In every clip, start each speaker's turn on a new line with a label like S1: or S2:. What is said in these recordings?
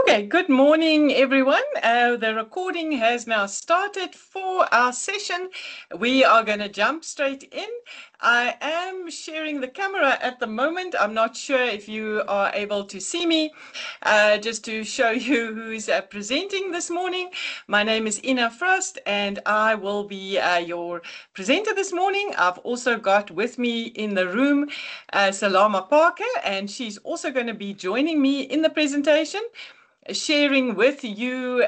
S1: Okay, good morning, everyone. The recording has now started for our session. We are going to jump straight in. I am sharing the camera at the moment. I'm not sure if you are able to see me. Just to show you who's presenting this morning. My name is Ina Frost, and I will be your presenter this morning. I've also got with me in the room Salama Parker, and she's also going to be joining me in the presentation, sharing with you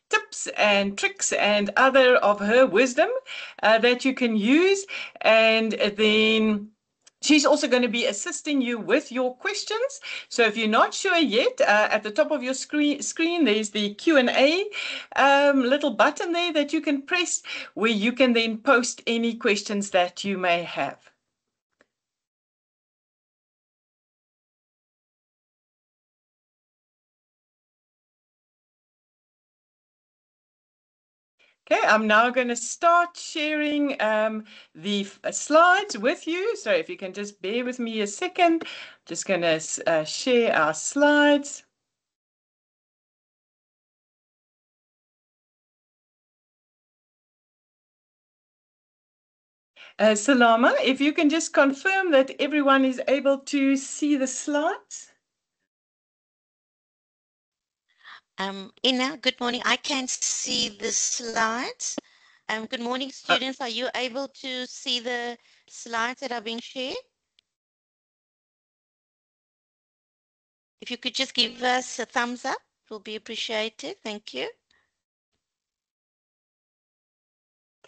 S1: tips and tricks and other of her wisdom that you can use. And then she's also going to be assisting you with your questions. So if you're not sure yet, at the top of your screen there's the Q&A little button there that you can press, where you can then post any questions that you may have. Okay, I'm now going to start sharing the slides with you. So if you can just bear with me a second, just going to share our slides. Salama, if you can just confirm that everyone is able to see the slides.
S2: Ina, good morning. I can see the slides. Good morning, students. Are you able to see the slides that are being shared? If you could just give us a thumbs up, it will be appreciated. Thank you.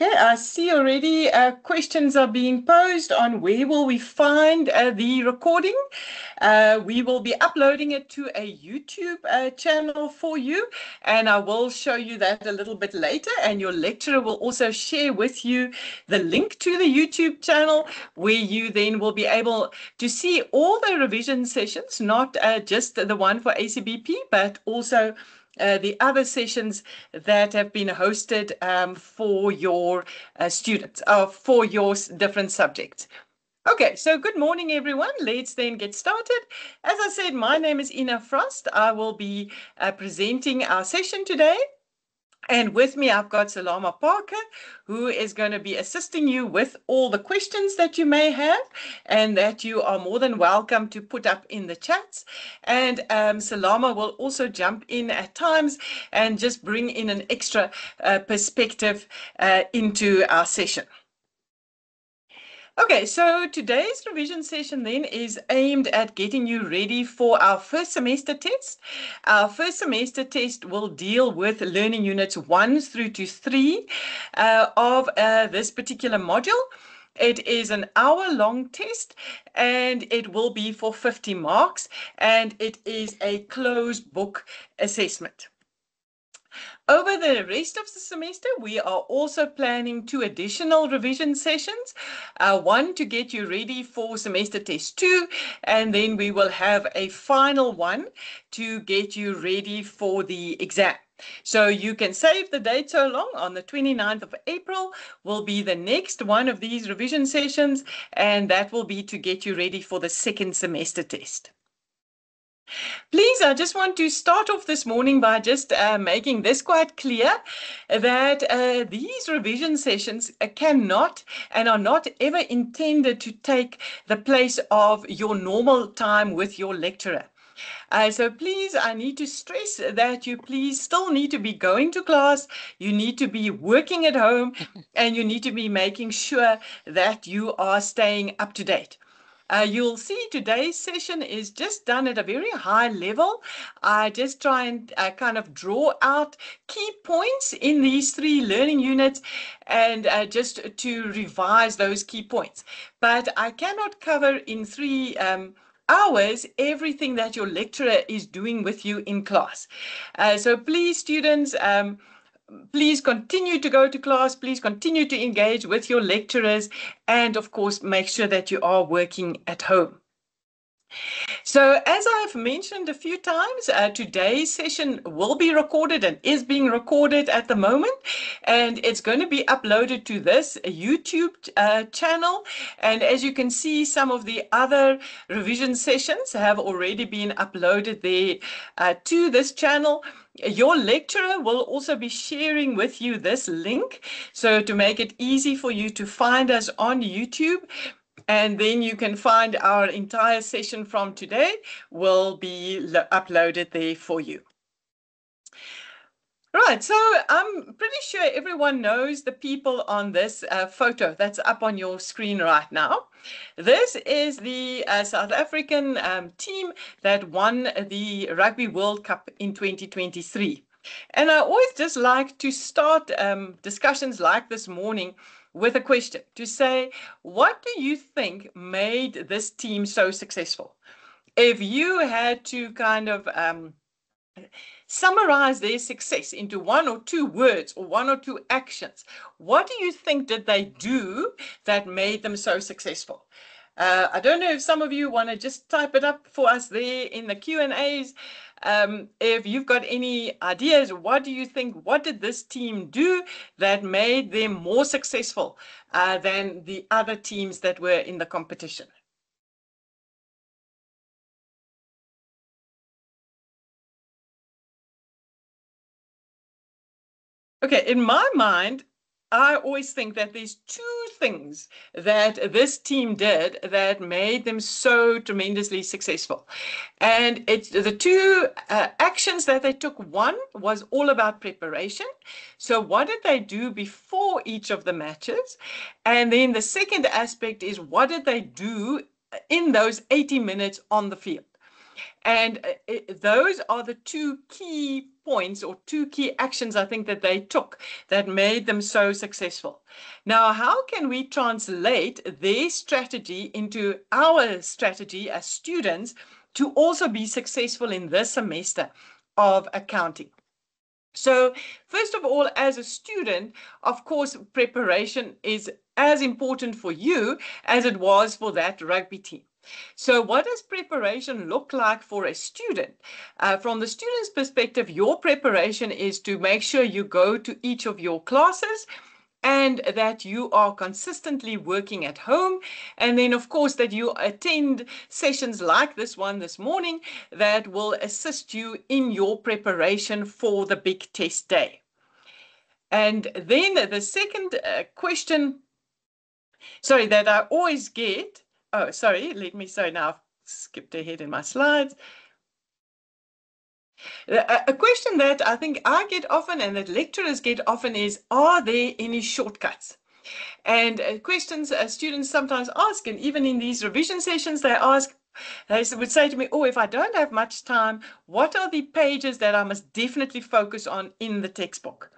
S1: Okay, I see already questions are being posed on where will we find the recording. We will be uploading it to a YouTube channel for you, and I will show you that a little bit later, and your lecturer will also share with you the link to the YouTube channel, where you then will be able to see all the revision sessions, not just the one for ACBP, but also the other sessions that have been hosted for your students, for your different subjects. Okay, so good morning, everyone. Let's then get started. As I said, my name is Ina Frost. I will be presenting our session today. And with me, I've got Salama Parker, who is going to be assisting you with all the questions that you may have, and that you are more than welcome to put up in the chats. And Salama will also jump in at times and just bring in an extra perspective into our session. Okay, so today's revision session then is aimed at getting you ready for our first semester test. Our first semester test will deal with learning units 1 through to 3 of this particular module. It is an hour-long test, and it will be for 50 marks, and it is a closed book assessment. Over the rest of the semester, we are also planning 2 additional revision sessions. One to get you ready for semester test 2, and then we will have a final one to get you ready for the exam. So you can save the date so long. On the 29th of April will be the next one of these revision sessions, and that will be to get you ready for the second semester test. Please, I just want to start off this morning by just making this quite clear, that these revision sessions cannot and are not ever intended to take the place of your normal time with your lecturer. So please, I need to stress that you please still need to be going to class, you need to be working at home, and you need to be making sure that you are staying up to date. You'll see today's session is just done at a very high level. I just try and kind of draw out key points in these 3 learning units, and just to revise those key points. But I cannot cover in 3 hours everything that your lecturer is doing with you in class. So please, students, please continue to go to class, please continue to engage with your lecturers, and of course make sure that you are working at home. So as I've mentioned a few times, today's session will be recorded and is being recorded at the moment, and it's going to be uploaded to this YouTube channel. And as you can see, some of the other revision sessions have already been uploaded there to this channel. Your lecturer will also be sharing with you this link, so to make it easy for you to find us on YouTube. And then you can find our entire session from today will be uploaded there for you. Right, so I'm pretty sure everyone knows the people on this photo that's up on your screen right now. This is the South African team that won the Rugby World Cup in 2023. And I always just like to start discussions like this morning with a question to say, what do you think made this team so successful? If you had to kind of summarize their success into one or two words or one or two actions, what do you think did they do that made them so successful? I don't know if some of you want to just type it up for us there in the Q&As. If you've got any ideas, what do you think, what did this team do that made them more successful than the other teams that were in the competition? Okay, in my mind, I always think that there's two things that this team did that made them so tremendously successful. And it's the two actions that they took. One was all about preparation. So what did they do before each of the matches? And then the second aspect is what did they do in those 80 minutes on the field? And those are the two key points or two key actions I think that they took that made them so successful. Now, how can we translate their strategy into our strategy as students to also be successful in this semester of accounting? So first of all, as a student, of course, preparation is as important for you as it was for that rugby team. So what does preparation look like for a student? From the student's perspective, your preparation is to make sure you go to each of your classes and that you are consistently working at home. And then, of course, that you attend sessions like this one this morning that will assist you in your preparation for the big test day. And then the second question, sorry, that I always get, oh, sorry, now I've skipped ahead in my slides. A question that I think I get often and that lecturers get often is, are there any shortcuts? And questions students sometimes ask, and even in these revision sessions, they would say to me, oh, if I don't have much time, what are the pages that I must definitely focus on in the textbook?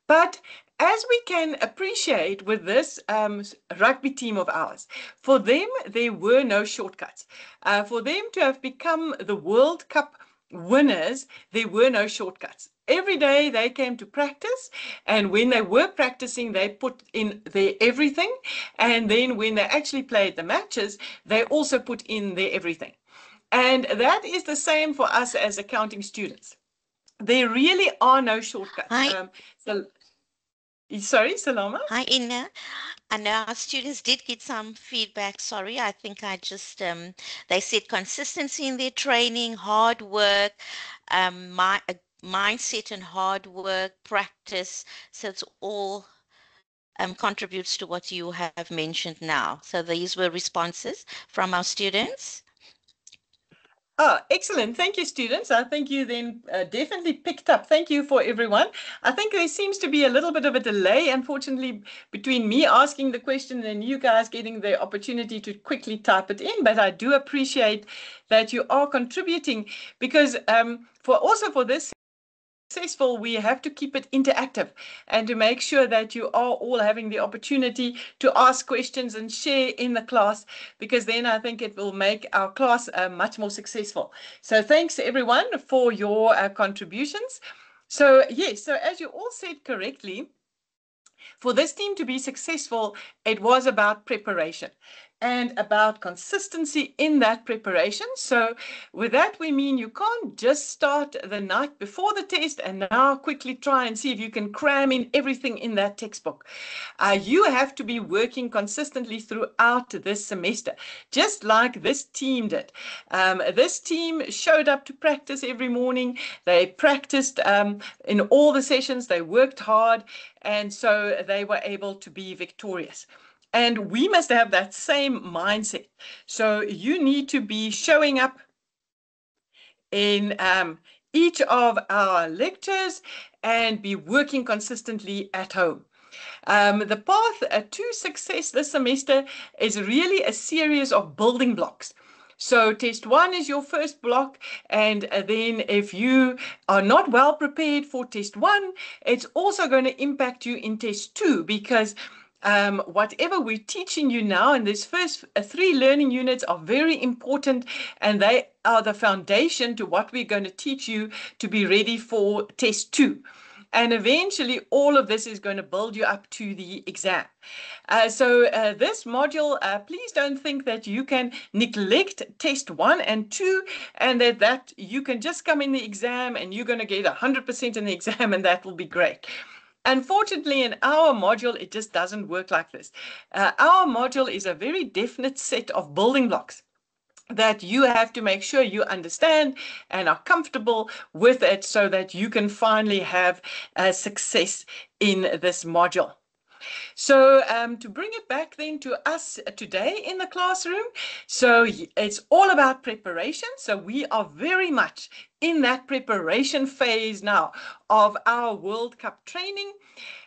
S1: But as we can appreciate with this rugby team of ours, for them, there were no shortcuts. For them to have become the World Cup winners, there were no shortcuts. Every day they came to practice, and when they were practicing, they put in their everything. And then when they actually played the matches, they also put in their everything. And that is the same for us as accounting students. There really are no shortcuts. Sorry, Salama?
S2: Hi, Ina. I know our students did get some feedback. Sorry, I think I just, they said consistency in their training, hard work, mindset and hard work, practice. So it's all contributes to what you have mentioned now. So these were responses from our students.
S1: Oh, excellent. Thank you, students. I think you then definitely picked up. Thank you for everyone. I think there seems to be a little bit of a delay, unfortunately, between me asking the question and you guys getting the opportunity to quickly type it in. But I do appreciate that you are contributing because for this successful, we have to keep it interactive and to make sure that you are all having the opportunity to ask questions and share in the class, because then I think it will make our class much more successful. So thanks everyone for your contributions. So yes, so as you all said correctly, for this team to be successful, it was about preparation. and about consistency in that preparation. So with that, we mean you can't just start the night before the test and now quickly try and see if you can cram in everything in that textbook. You have to be working consistently throughout this semester, just like this team did. This team showed up to practice every morning. They practiced in all the sessions. They worked hard, and so they were able to be victorious. And we must have that same mindset. So you need to be showing up in each of our lectures and be working consistently at home. The path to success this semester is really a series of building blocks. So test one is your first block, and then if you are not well prepared for test one, it's also going to impact you in test two, because whatever we're teaching you now in these first three learning units are very important, and they are the foundation to what we're going to teach you to be ready for test two. And eventually, all of this is going to build you up to the exam. So this module, please don't think that you can neglect test 1 and 2, and that you can just come in the exam and you're going to get 100% in the exam, and that will be great. Unfortunately, in our module, it just doesn't work like this. Our module is a very definite set of building blocks that you have to make sure you understand and are comfortable with it, so that you can finally have success in this module. So to bring it back then to us today in the classroom, so it's all about preparation. So we are very much in that preparation phase now of our World Cup training.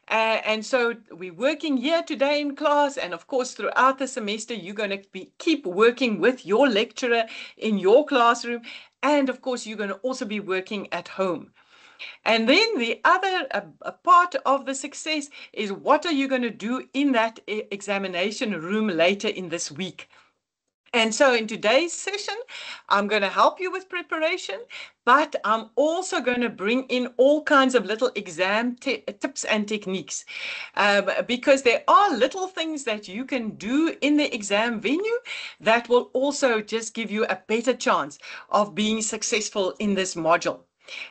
S1: And so we're working here today in class, and of course throughout the semester you're going to keep working with your lecturer in your classroom, and of course you're going to also be working at home. And then the other part of the success is, what are you going to do in that examination room later in this week? And so in today's session, I'm going to help you with preparation, but I'm also going to bring in all kinds of little exam tips and techniques, because there are little things that you can do in the exam venue that will also just give you a better chance of being successful in this module.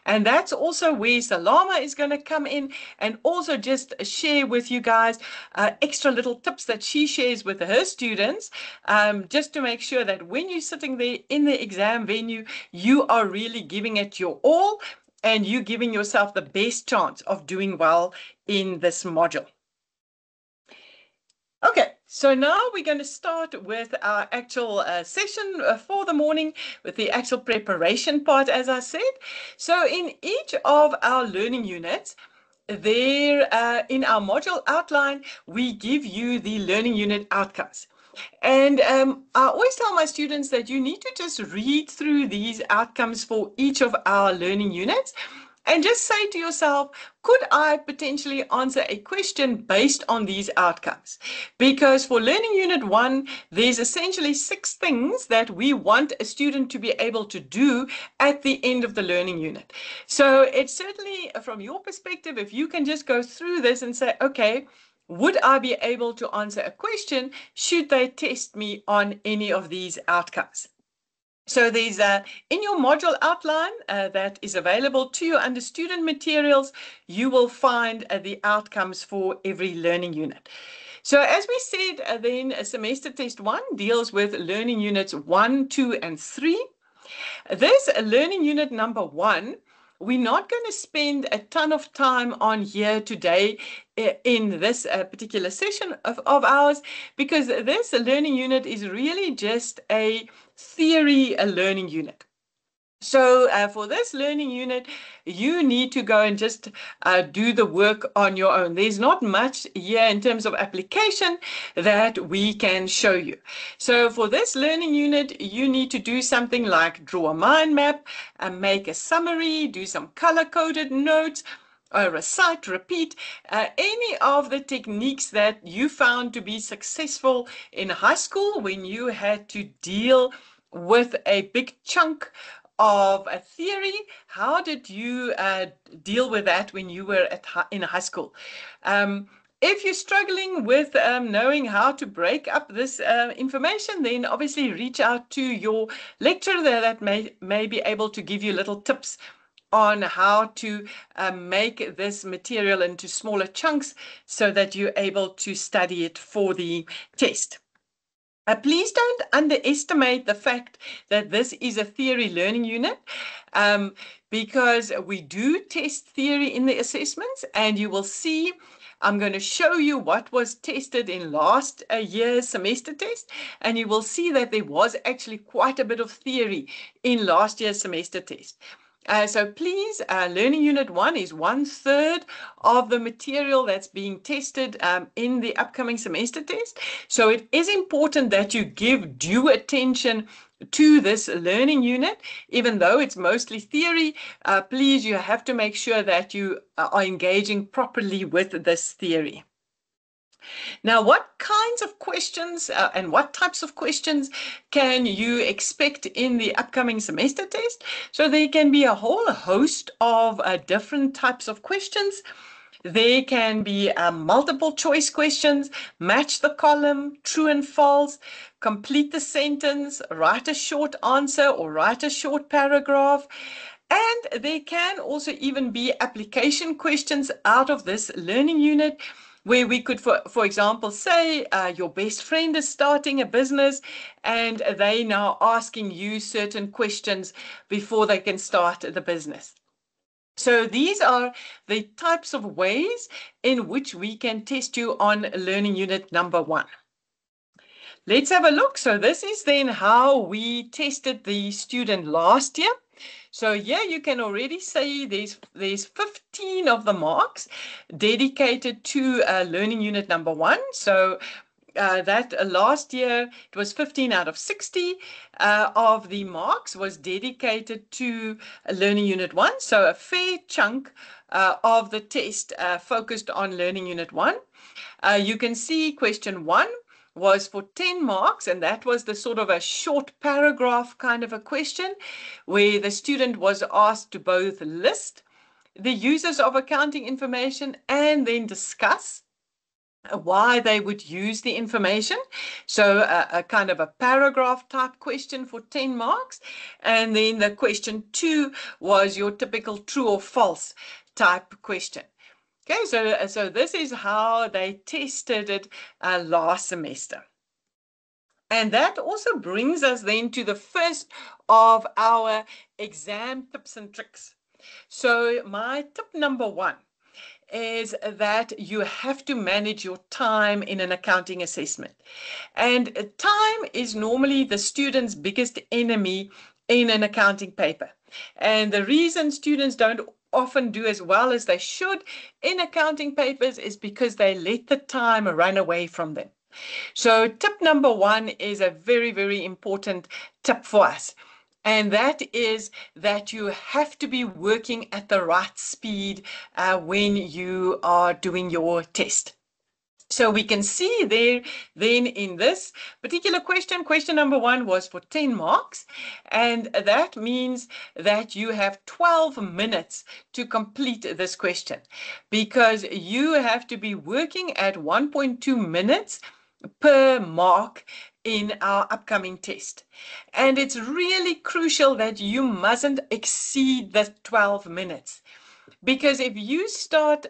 S1: And that's also where Salama is going to come in and also just share with you guys extra little tips that she shares with her students, just to make sure that when you're sitting there in the exam venue, you are really giving it your all and you giving yourself the best chance of doing well in this module. Okay, so now we're going to start with our actual session for the morning, with the actual preparation part, as I said. So in each of our learning units, there in our module outline, we give you the learning unit outcomes. And I always tell my students that you need to just read through these outcomes for each of our learning units and just say to yourself, could I potentially answer a question based on these outcomes? Because for learning unit 1, there's essentially 6 things that we want a student to be able to do at the end of the learning unit. So it's certainly, from your perspective, if you can just go through this and say, okay, would I be able to answer a question should they test me on any of these outcomes? So there's in your module outline that is available to you under student materials, you will find the outcomes for every learning unit. So as we said, then semester test 1 deals with learning units 1, 2, and 3. This learning unit number 1, we're not going to spend a ton of time on here today in this particular session of ours, because this learning unit is really just a theory learning unit. So for this learning unit, you need to go and just do the work on your own. There's not much here in terms of application that we can show you. So for this learning unit, you need to do something like draw a mind map, make a summary, do some color-coded notes, recite, repeat, any of the techniques that you found to be successful in high school when you had to deal with a big chunk of a theory. How did you deal with that when you were in high school? If you're struggling with knowing how to break up this information, then obviously reach out to your lecturer that may be able to give you little tips on how to make this material into smaller chunks so that you're able to study it for the test. Please don't underestimate the fact that this is a theory learning unit, because we do test theory in the assessments, and you will see I'm going to show you what was tested in last year's semester test, and you will see that there was actually quite a bit of theory in last year's semester test. So please, Learning Unit 1 is 1/3 of the material that's being tested in the upcoming semester test. So it is important that you give due attention to this learning unit. Even though it's mostly theory, please, you have to make sure that you are engaging properly with this theory. Now, what kinds of questions and what types of questions can you expect in the upcoming semester test? So there can be a whole host of different types of questions. There can be multiple choice questions, match the column, true and false, complete the sentence, write a short answer or write a short paragraph. And there can also even be application questions out of this learning unit, where we could, for example, say your best friend is starting a business and they now asking you certain questions before they can start the business. So these are the types of ways in which we can test you on learning unit number 1. Let's have a look. So this is then how we tested the student last year. So here you can already say there's 15 of the marks dedicated to learning unit number 1. So that last year it was 15 out of 60 of the marks was dedicated to learning unit 1. So a fair chunk of the test focused on learning unit 1. You can see question 1 was for 10 marks, and that was the sort of a short paragraph kind of a question where the student was asked to both list the users of accounting information and then discuss why they would use the information. So a kind of a paragraph type question for 10 marks. And then the question 2 was your typical true or false type question. Okay, so this is how they tested it last semester. And that also brings us then to the first of our exam tips and tricks. So my tip number 1 is that you have to manage your time in an accounting assessment. And time is normally the student's biggest enemy in an accounting paper. And the reason students don't often do as well as they should in accounting papers is because they let the time run away from them. So tip number 1 is a very, very important tip for us. And that is that you have to be working at the right speed when you are doing your test. So we can see there then in this particular question, question number 1 was for 10 marks. And that means that you have 12 minutes to complete this question, because you have to be working at 1.2 minutes per mark in our upcoming test. And it's really crucial that you mustn't exceed the 12 minutes. Because if you start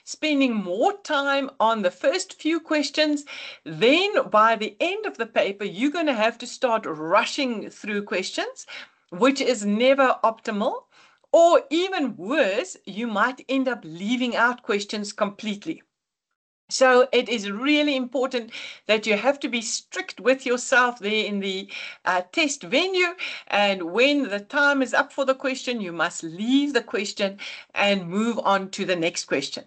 S1: spending more time on the first few questions, then by the end of the paper, you're going to have to start rushing through questions, which is never optimal. Or even worse, you might end up leaving out questions completely. So it is really important that you have to be strict with yourself there in the test venue. And when the time is up for the question, you must leave the question and move on to the next question.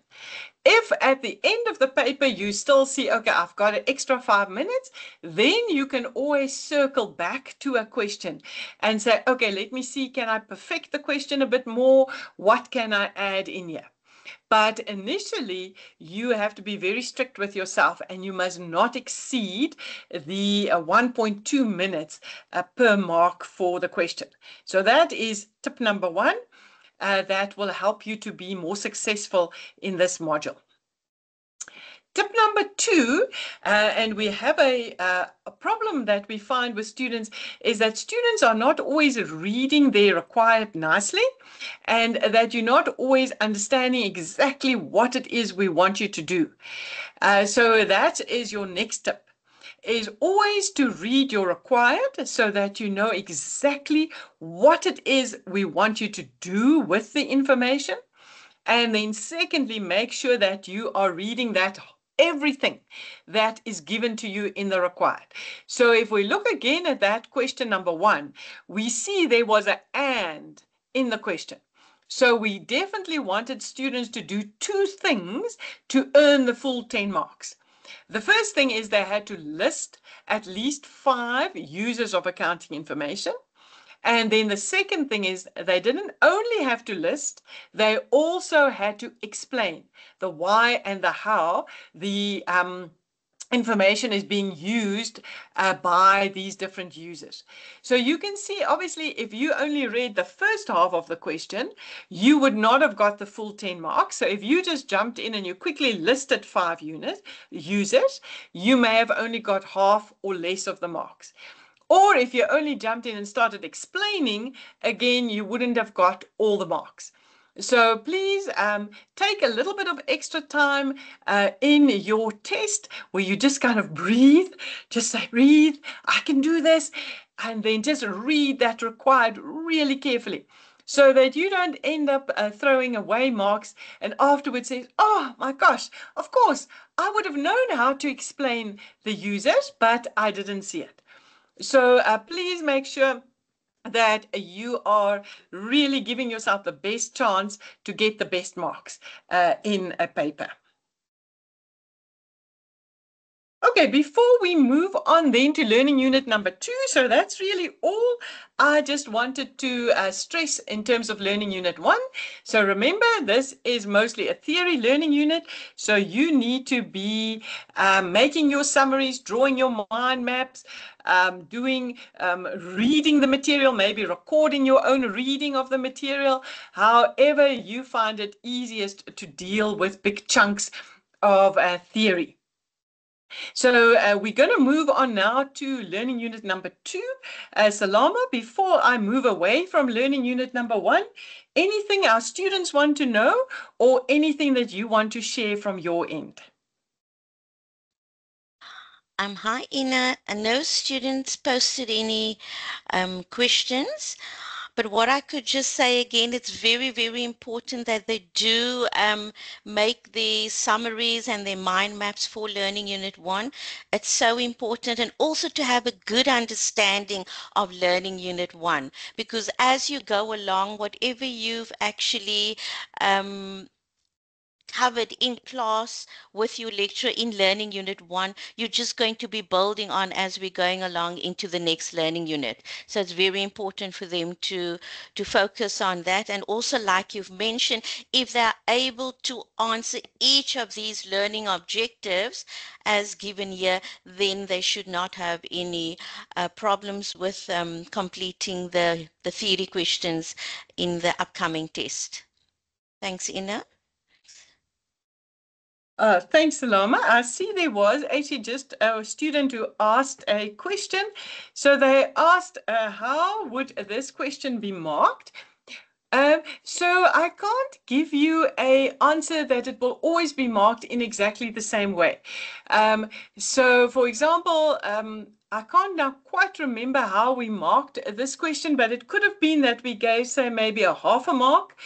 S1: If at the end of the paper you still see, okay, I've got an extra 5 minutes, then you can always circle back to a question and say, okay, let me see, can I perfect the question a bit more? What can I add in here? But initially, you have to be very strict with yourself, and you must not exceed the 1.2 minutes per mark for the question. So that is tip number 1. That will help you to be more successful in this module. Tip number 2, and we have a problem that we find with students, is that students are not always reading their required nicely, and that you're not always understanding exactly what it is we want you to do. So that is your next tip, is always to read your required so that you know exactly what it is we want you to do with the information. And then secondly, make sure that you are reading that everything that is given to you in the required. So if we look again at that question number 1, we see there was an and in the question. So we definitely wanted students to do 2 things to earn the full 10 marks. The first thing is they had to list at least 5 users of accounting information. And then the second thing is they didn't only have to list, they also had to explain the why and the how the information is being used by these different users. So you can see, obviously, if you only read the first half of the question, you would not have got the full 10 marks. So if you just jumped in and you quickly listed 5 users, you may have only got half or less of the marks. Or if you only jumped in and started explaining, again, you wouldn't have got all the marks. So please take a little bit of extra time in your test where you just kind of breathe, just say, breathe, I can do this, and then just read that required really carefully so that you don't end up throwing away marks and afterwards say, oh my gosh, of course, I would have known how to explain the users, but I didn't see it. So please make sure that you are really giving yourself the best chance to get the best marks in a paper. Okay, before we move on then to learning unit number 2, so that's really all I just wanted to stress in terms of learning unit 1. So remember, this is mostly a theory learning unit, so you need to be making your summaries, drawing your mind maps, reading the material, maybe recording your own reading of the material, however you find it easiest to deal with big chunks of theory. So we're going to move on now to learning unit number 2. Salama, before I move away from learning unit number 1, anything our students want to know or anything that you want to share from your end?
S2: Hi, Ina. No students posted any questions. But what I could just say again, it's very, very important that they do make the summaries and their mind maps for Learning Unit 1. It's so important, and also to have a good understanding of Learning Unit 1, because as you go along, whatever you've actually covered in class with your lecturer in learning unit 1, you're just going to be building on as we're going along into the next learning unit. So it's very important for them to focus on that. And also, like you've mentioned, if they're able to answer each of these learning objectives as given here, then they should not have any problems with completing the theory questions in the upcoming test. Thanks, Ina.
S1: Thanks, Salama. I see there was actually just a student who asked a question. So they asked, how would this question be marked? So I can't give you an answer that it will always be marked in exactly the same way. So for example, I can't now quite remember how we marked this question, but it could have been that we gave, say, maybe a half a mark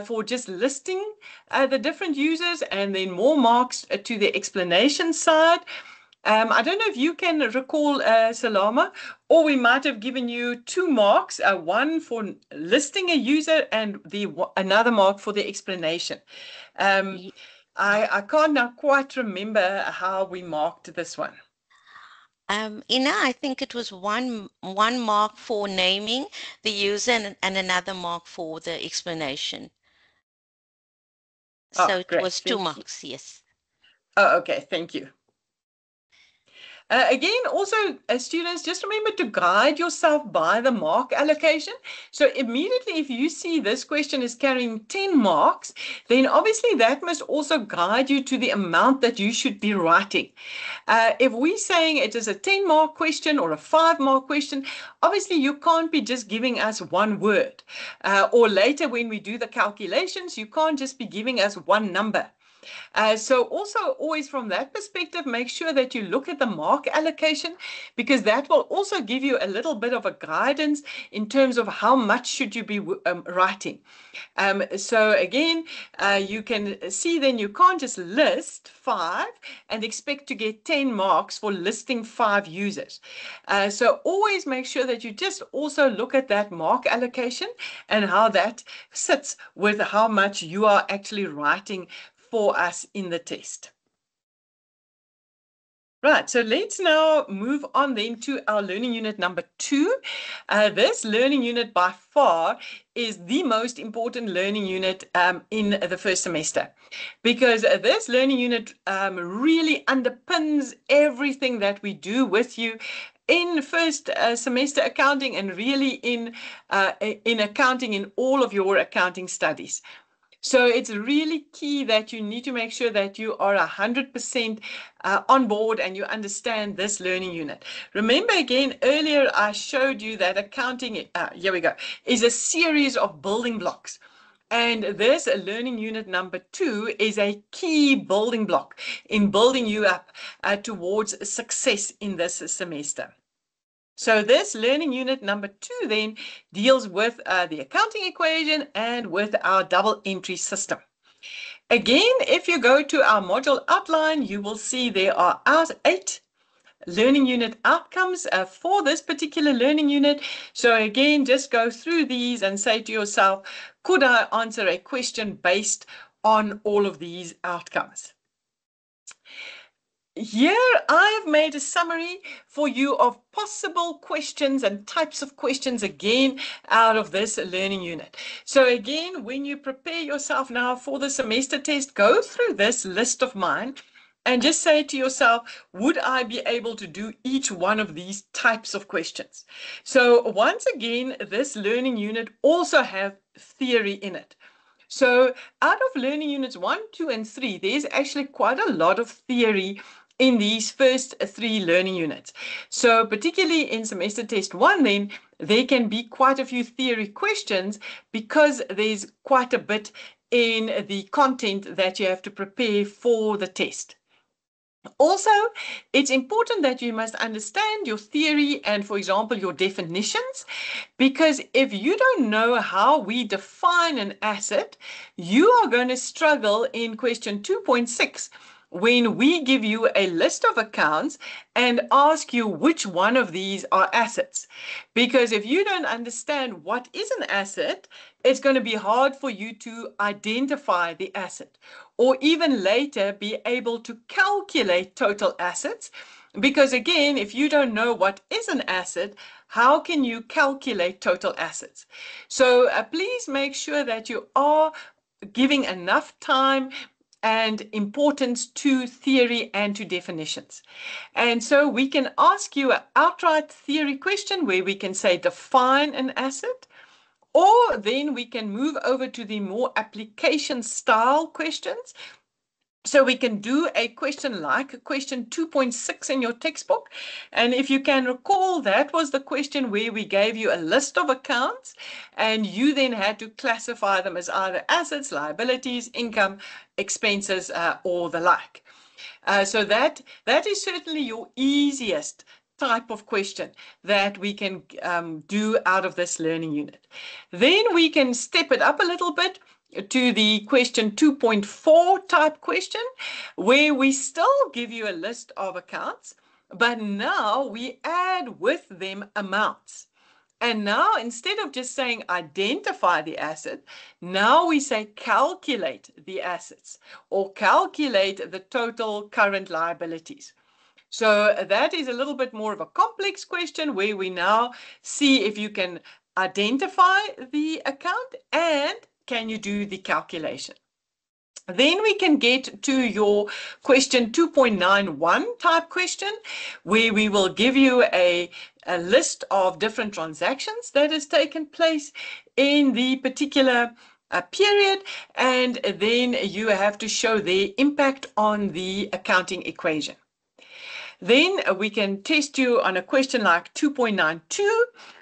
S1: for just listing the different users and then more marks to the explanation side. I don't know if you can recall, Salama, or we might have given you 2 marks, one for listing a user and another mark for the explanation. I can't now quite remember how we marked this one.
S2: Ina, I think it was one mark for naming the user and another mark for the explanation. So it
S1: Great.
S2: was 2 marks, yes.
S1: Oh, okay. Thank you. Again, also, students, just remember to guide yourself by the mark allocation. So immediately, if you see this question is carrying 10 marks, then obviously that must also guide you to the amount that you should be writing. If we're saying it is a 10-mark question or a 5-mark question, obviously you can't be just giving us one word. Or later when we do the calculations, you can't just be giving us one number. So also always from that perspective, make sure that you look at the mark allocation, because that will also give you a little bit of a guidance in terms of how much should you be writing. So again, you can see then you can't just list 5 and expect to get 10 marks for listing 5 users. So always make sure that you just also look at that mark allocation and how that sits with how much you are actually writing for us in the test. Right, so let's now move on then to our learning unit number 2. This learning unit by far is the most important learning unit in the first semester, because this learning unit really underpins everything that we do with you in first semester accounting, and really in accounting in all of your accounting studies. So it's really key that you need to make sure that you are 100% on board and you understand this learning unit. Remember again, earlier I showed you that accounting, here we go, is a series of building blocks. And this learning unit number 2 is a key building block in building you up towards success in this semester. So this learning unit number 2 then deals with the accounting equation and with our double entry system. Again, if you go to our module outline, you will see there are 8 learning unit outcomes for this particular learning unit. So again, just go through these and say to yourself, could I answer a question based on all of these outcomes? Here I've made a summary for you of possible questions and types of questions again out of this learning unit. So again, when you prepare yourself now for the semester test, go through this list of mine and just say to yourself, would I be able to do each one of these types of questions? So once again, this learning unit also has theory in it. So out of learning units 1, 2, and 3, there's actually quite a lot of theory in these first 3 learning units. So particularly in semester test 1, then there can be quite a few theory questions because there's quite a bit in the content that you have to prepare for the test. Also, it's important that you must understand your theory and, for example, your definitions, because if you don't know how we define an asset, you are going to struggle in question 2.6 when we give you a list of accounts and ask you which one of these are assets. Because if you don't understand what is an asset, it's going to be hard for you to identify the asset, or even later be able to calculate total assets. Because again, if you don't know what is an asset, how can you calculate total assets? So please make sure that you are giving enough time and importance to theory and to definitions. And so we can ask you an outright theory question where we can say define an asset, or then we can move over to the more application style questions. So we can do a question like question 2.6 in your textbook. And if you can recall, that was the question where we gave you a list of accounts and you then had to classify them as either assets, liabilities, income, expenses, or the like. So that is certainly your easiest type of question that we can do out of this learning unit. Then we can step it up a little bit to the question 2.4 type question, where we still give you a list of accounts, but now we add with them amounts. And now instead of just saying identify the asset, now we say calculate the assets or calculate the total current liabilities. So that is a little bit more of a complex question where we now see if you can identify the account and can you do the calculation. Then we can get to your question 2.91 type question, where we will give you a list of different transactions that has taken place in the particular period, and then you have to show their impact on the accounting equation. Then we can test you on a question like 2.92,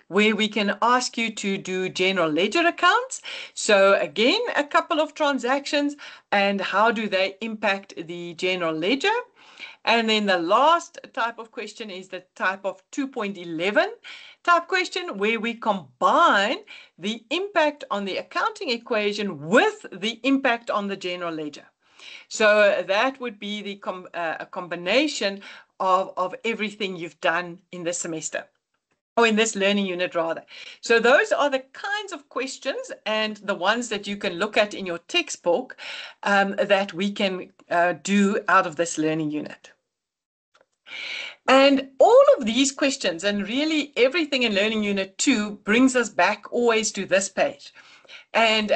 S1: where we can ask you to do general ledger accounts. So again, a couple of transactions and how do they impact the general ledger. And then the last type of question is the type of 2.11 type question, where we combine the impact on the accounting equation with the impact on the general ledger. So that would be the a combination of everything you've done in this semester, or in this learning unit rather. So those are the kinds of questions and the ones that you can look at in your textbook that we can do out of this learning unit. And all of these questions, and really everything in Learning Unit 2, brings us back always to this page. And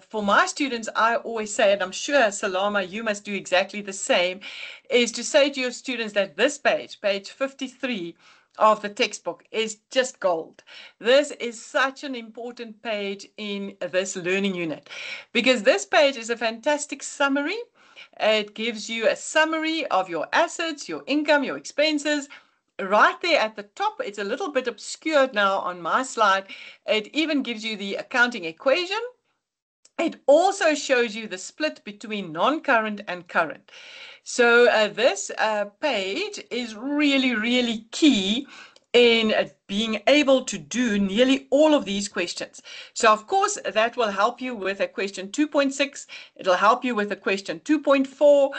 S1: for my students, I always say, and I'm sure, Salama, you must do exactly the same, is to say to your students that this page, page 53 of the textbook, is just gold. This is such an important page in this learning unit, because this page is a fantastic summary. It gives you a summary of your assets, your income, your expenses. Right there at the top, it's a little bit obscured now on my slide. It even gives you the accounting equation. It also shows you the split between non-current and current. So this page is really, really key in being able to do nearly all of these questions. So of course, that will help you with a question 2.6. It'll help you with a question 2.4.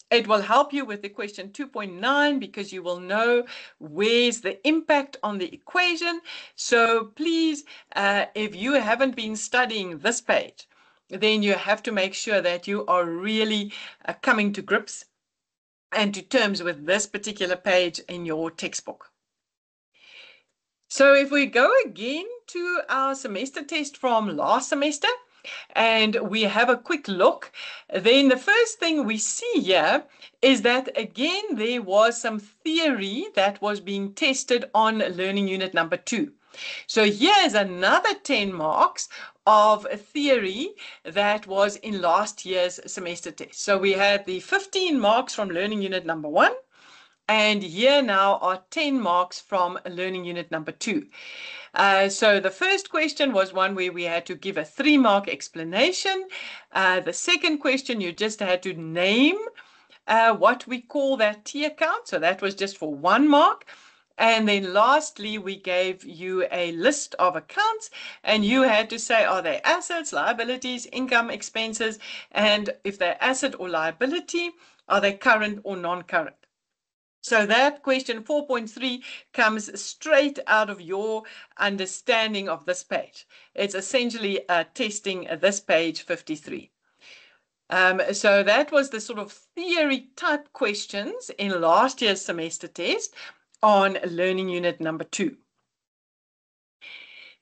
S1: It will help you with the question 2.9, because you will know where's the impact on the equation. So please, if you haven't been studying this page, then you have to make sure that you are really coming to grips and to terms with this particular page in your textbook. So if we go again to our semester test from last semester, and we have a quick look, then the first thing we see here is that again there was some theory that was being tested on learning unit number 2. So here's another 10 marks of a theory that was in last year's semester test. So we had the 15 marks from learning unit number 1, and here now are 10 marks from learning unit number 2. So the first question was one where we had to give a 3-mark explanation. The second question, you just had to name what we call that T account. So that was just for 1 mark. And then lastly, we gave you a list of accounts, and you had to say, are they assets, liabilities, income, expenses, and if they're asset or liability, are they current or non-current? So that question 4.3 comes straight out of your understanding of this page. It's essentially testing this page 53. So that was the sort of theory type questions in last year's semester test on learning unit number 2.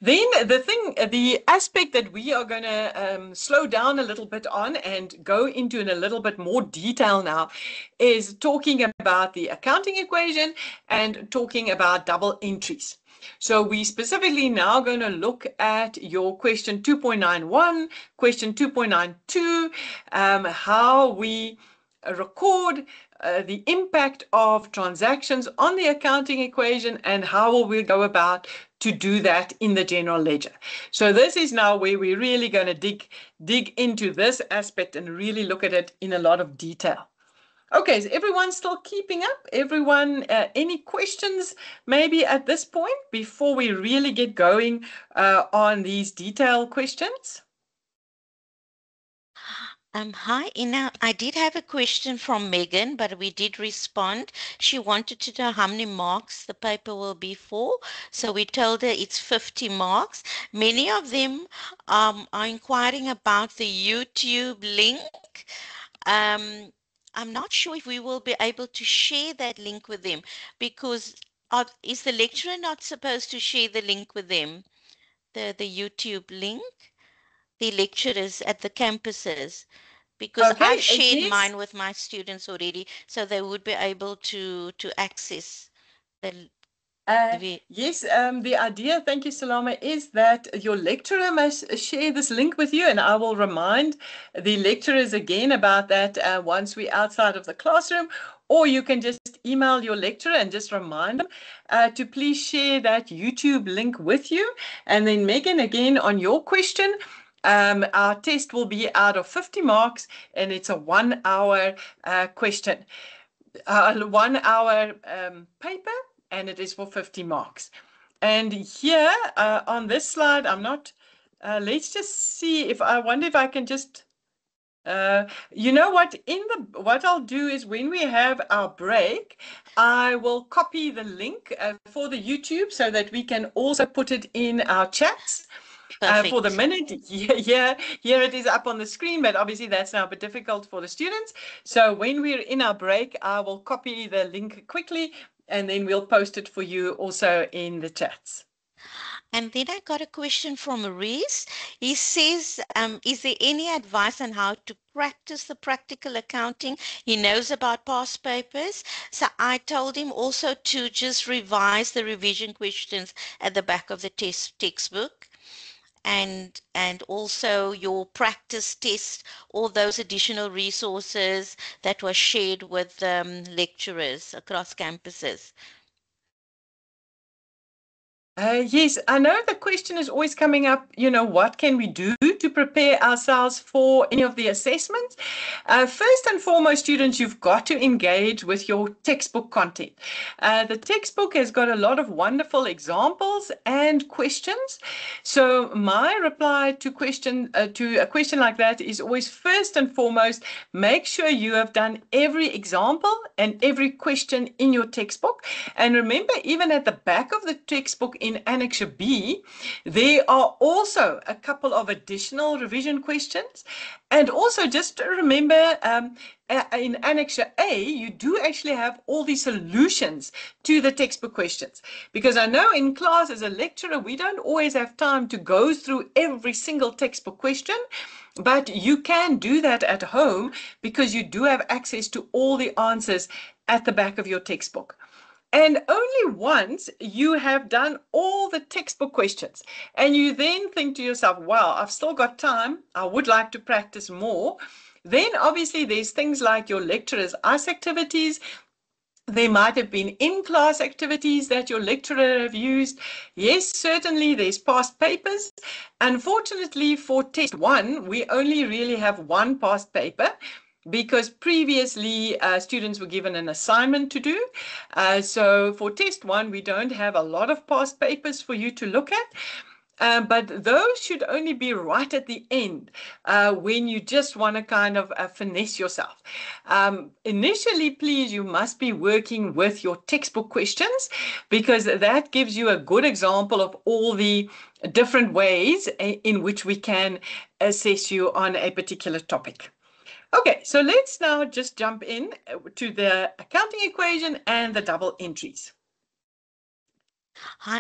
S1: Then the aspect that we are going to slow down a little bit on and go into in a little bit more detail now is talking about the accounting equation and talking about double entries. So we specifically now going to look at your question 2.91, question 2.92, how we record the impact of transactions on the accounting equation, and how will we go about to do that in the general ledger. So this is now where we're really going to dig into this aspect and really look at it in a lot of detail. Okay, is everyone still keeping up? Everyone, any questions maybe at this point before we really get going on these detailed questions?
S2: Hi, Ina. I did have a question from Megan, but we did respond. She wanted to know how many marks the paper will be for. So we told her it's 50 marks. Many of them are inquiring about the YouTube link. I'm not sure if we will be able to share that link with them, because is the lecturer not supposed to share the link with them, the YouTube link? The lecturers at the campuses. because I've
S1: Okay,
S2: shared
S1: yes.
S2: mine with my students already, so they would be able to access the
S1: Yes, the idea, thank you, Salama, is that your lecturer must share this link with you, and I will remind the lecturers again about that once we're outside of the classroom, or you can just email your lecturer and just remind them to please share that YouTube link with you. And then, Megan, again, on your question, our test will be out of 50 marks, and it's a 1 hour question. 1 hour paper, and it is for 50 marks. And here on this slide, I'm not, let's just see if I wonder if I can just, you know what, what I'll do is when we have our break, I will copy the link for the YouTube so that we can also put it in our chats. For the
S2: perfect.
S1: minute, here it is up on the screen, but obviously that's now a bit difficult for the students. So when we're in our break, I will copy the link quickly and then we'll post it for you also in the chats.
S2: And then I got a question from Maurice. He says, is there any advice on how to practice the practical accounting? He knows about past papers. So I told him also to just revise the revision questions at the back of the textbook. And also your practice test, all those additional resources that were shared with lecturers across campuses.
S1: Yes, I know the question is always coming up, you know, what can we do to prepare ourselves for any of the assessments? First and foremost, students, you've got to engage with your textbook content. The textbook has got a lot of wonderful examples and questions. So my reply to a question like that is always first and foremost, make sure you have done every example and every question in your textbook. And remember, even at the back of the textbook in Annexure B, there are also a couple of additional revision questions. And also just remember, in Annexure A, you do actually have all the solutions to the textbook questions. Because I know in class as a lecturer, we don't always have time to go through every single textbook question, but you can do that at home because you do have access to all the answers at the back of your textbook. And only once you have done all the textbook questions and you then think to yourself, wow, I've still got time, I would like to practice more. Then obviously there's things like your lecturer's ICE activities. There might have been in-class activities that your lecturer have used. Yes, certainly there's past papers. Unfortunately for test one, we only really have one past paper because previously students were given an assignment to do. So for test one, we don't have a lot of past papers for you to look at. But those should only be right at the end when you just want to kind of finesse yourself. Initially, please, you must be working with your textbook questions because that gives you a good example of all the different ways in which we can assess you on a particular topic. Okay, so let's now just jump in to the accounting equation and the double entries.
S2: Hi,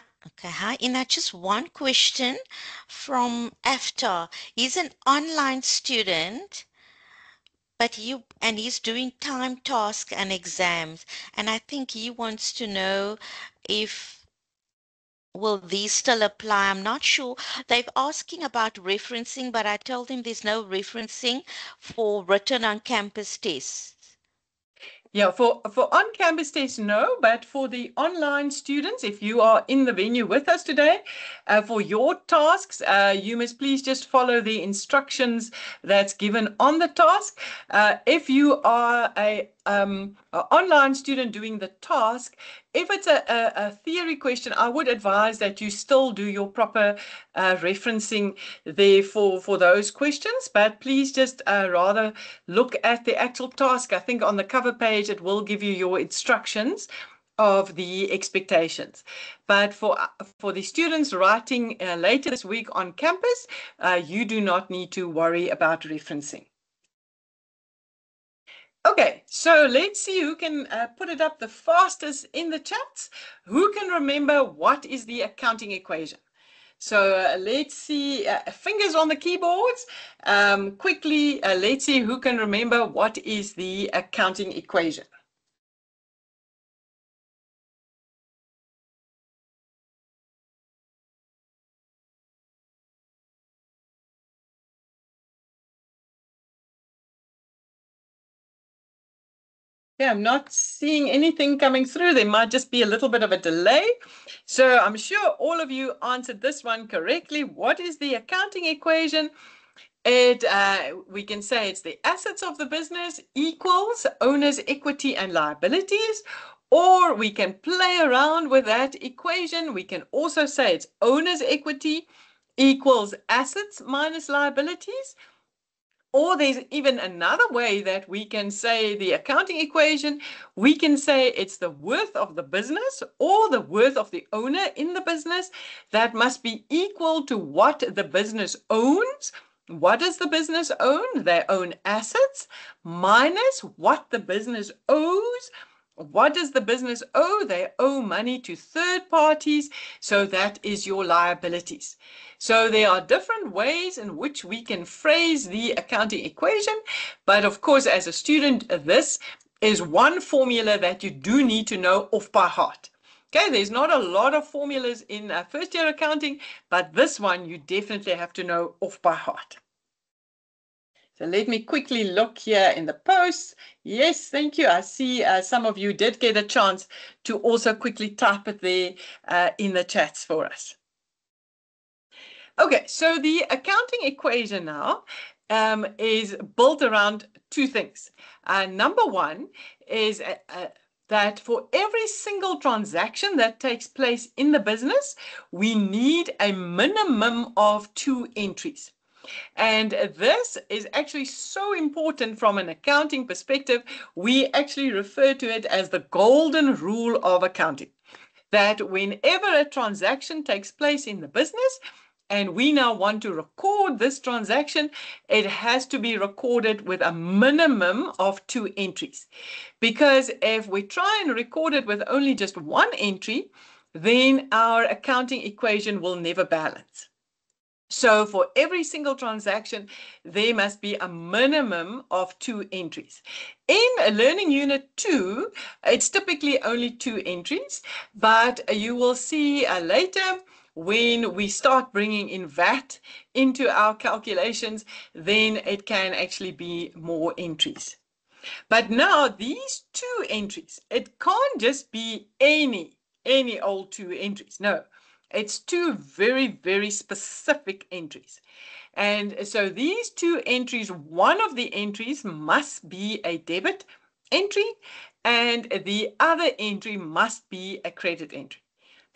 S2: Ina. Just one question from Aftar. He's an online student, but he's doing time tasks and exams, and I think he wants to know if will these still apply. I'm not sure. They're asking about referencing, but I told him there's no referencing for written on campus tests.
S1: Yeah, for on-campus tests, no, but for the online students, if you are in the venue with us today, for your tasks, you must please just follow the instructions that's given on the task. If you are a online student doing the task, if it's a theory question, I would advise that you still do your proper referencing there for those questions, but please just rather look at the actual task. I think on the cover page, it will give you your instructions of the expectations. But for the students writing later this week on campus, you do not need to worry about referencing. Okay, so let's see who can put it up the fastest in the chats. Who can remember what is the accounting equation? So let's see, fingers on the keyboards. Quickly, let's see who can remember what is the accounting equation. Yeah, I'm not seeing anything coming through. There might just be a little bit of a delay. So I'm sure all of you answered this one correctly. What is the accounting equation? We can say it's the assets of the business equals owner's equity and liabilities, or we can play around with that equation. We can also say it's owner's equity equals assets minus liabilities. Or there's even another way that we can say the accounting equation. We can say it's the worth of the business or the worth of the owner in the business that must be equal to what the business owns. What does the business own? They own assets minus what the business owes. What does the business owe? They owe money to third parties, so that is your liabilities. So there are different ways in which we can phrase the accounting equation, but of course, as a student, this is one formula that you do need to know off by heart. Okay, there's not a lot of formulas in first year accounting, but this one you definitely have to know off by heart. So let me quickly look here in the posts. Yes, thank you. I see some of you did get a chance to also quickly type it there in the chats for us. Okay, so the accounting equation now is built around two things. Number one is that for every single transaction that takes place in the business, we need a minimum of 2 entries. And this is actually so important from an accounting perspective. We actually refer to it as the golden rule of accounting. That whenever a transaction takes place in the business, and we now want to record this transaction, it has to be recorded with a minimum of 2 entries. Because if we try and record it with only just 1 entry, then our accounting equation will never balance. So for every single transaction, there must be a minimum of 2 entries. In Learning Unit 2, it's typically only 2 entries, but you will see later when we start bringing in VAT into our calculations, then it can actually be more entries. But now these 2 entries, it can't just be any old 2 entries. No. It's 2 very, very specific entries. And so these 2 entries, one of the entries must be a debit entry and the other entry must be a credit entry.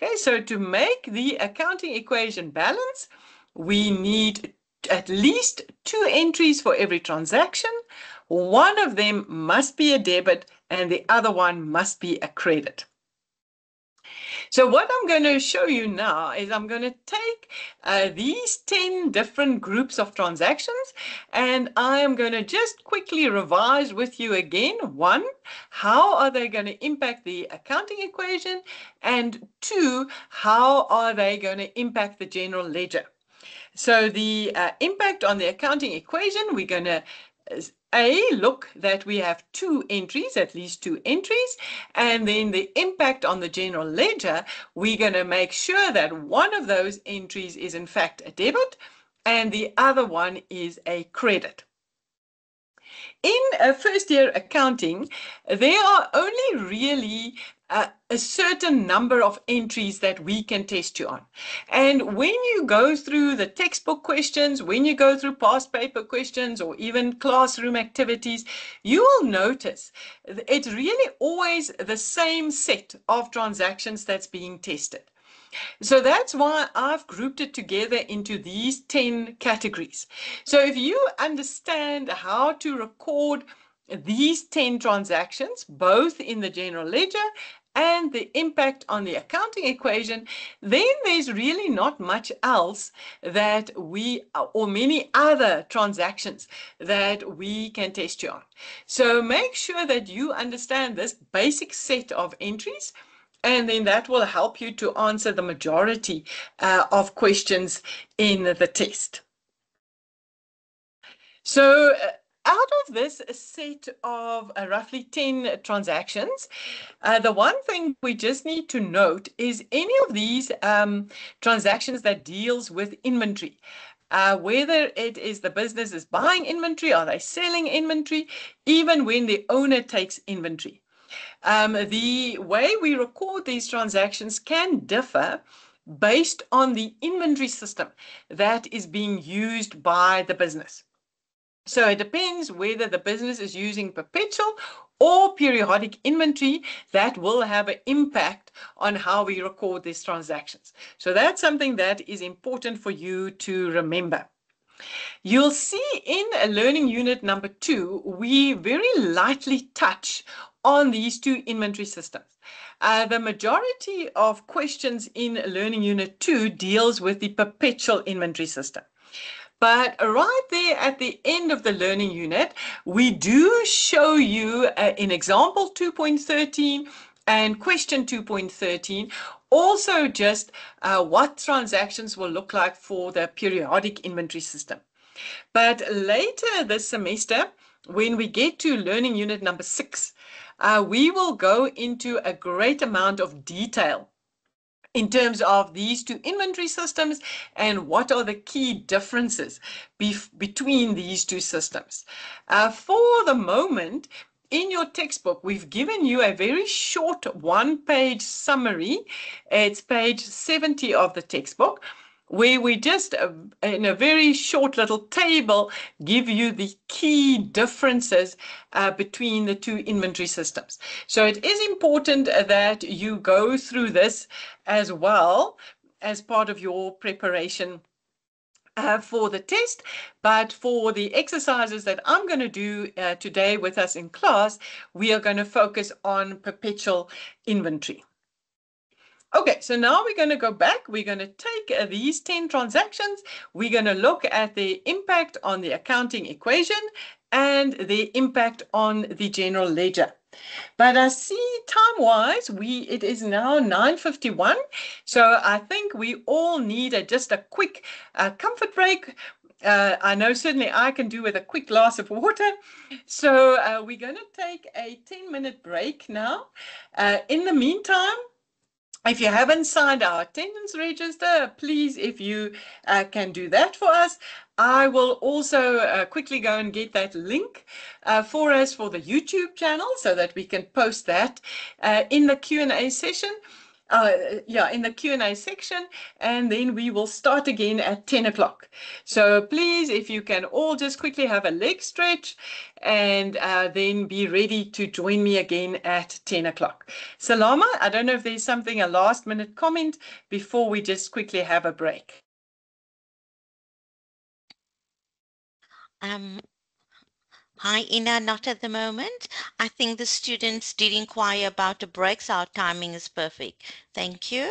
S1: Okay, so to make the accounting equation balance, we need at least 2 entries for every transaction. One of them must be a debit and the other one must be a credit. So what I'm going to show you now is I'm going to take these 10 different groups of transactions and I am going to just quickly revise with you again. 1, how are they going to impact the accounting equation? And 2, how are they going to impact the general ledger? So the impact on the accounting equation, we're going to look that we have 2 entries, at least 2 entries, and then the impact on the general ledger, we're going to make sure that one of those entries is in fact a debit and the other one is a credit. In first year accounting, there are only really a certain number of entries that we can test you on. And when you go through the textbook questions, when you go through past paper questions or even classroom activities, you will notice it's really always the same set of transactions that's being tested. So that's why I've grouped it together into these 10 categories. So if you understand how to record these 10 transactions, both in the general ledger and the impact on the accounting equation, then there's really not much else that or many other transactions that we can test you on. So make sure that you understand this basic set of entries. And then that will help you to answer the majority of questions in the test. So out of this set of roughly 10 transactions, the one thing we just need to note is any of these transactions that deals with inventory. Whether it is the business is buying inventory, are they selling inventory, even when the owner takes inventory. The way we record these transactions can differ based on the inventory system that is being used by the business. So it depends whether the business is using perpetual or periodic inventory. That will have an impact on how we record these transactions. So that's something that is important for you to remember. You'll see in learning unit number 2, we very lightly touch on these two inventory systems. The majority of questions in learning unit 2 deals with the perpetual inventory system. But right there at the end of the learning unit, we do show you in example 2.13 and question 2.13, also just what transactions will look like for the periodic inventory system. But later this semester, when we get to learning unit number 6, we will go into a great amount of detail in terms of these two inventory systems and what are the key differences between these two systems. For the moment, in your textbook, we've given you a very short one-page summary. It's page 70 of the textbook, where we just, in a very short little table, give you the key differences between the two inventory systems. So it is important that you go through this as well as part of your preparation for the test. But for the exercises that I'm going to do today with us in class, we are going to focus on perpetual inventory. Okay, so now we're going to go back. We're going to take these 10 transactions. We're going to look at the impact on the accounting equation and the impact on the general ledger. But I see time-wise, it is now 9:51. So I think we all need just a quick comfort break. I know certainly I can do with a quick glass of water. So we're going to take a 10-minute break now. In the meantime, if you haven't signed our attendance register, please, if you can do that for us. I will also quickly go and get that link for us for the YouTube channel so that we can post that in the Q&A session. In the Q&A section, and then we will start again at 10 o'clock. So please, if you can all just quickly have a leg stretch and then be ready to join me again at 10 o'clock. Salama, I don't know if there's something, a last minute comment before we just quickly have a break.
S2: Hi, Ina, not at the moment. I think the students did inquire about the breaks. Our timing is perfect. Thank you.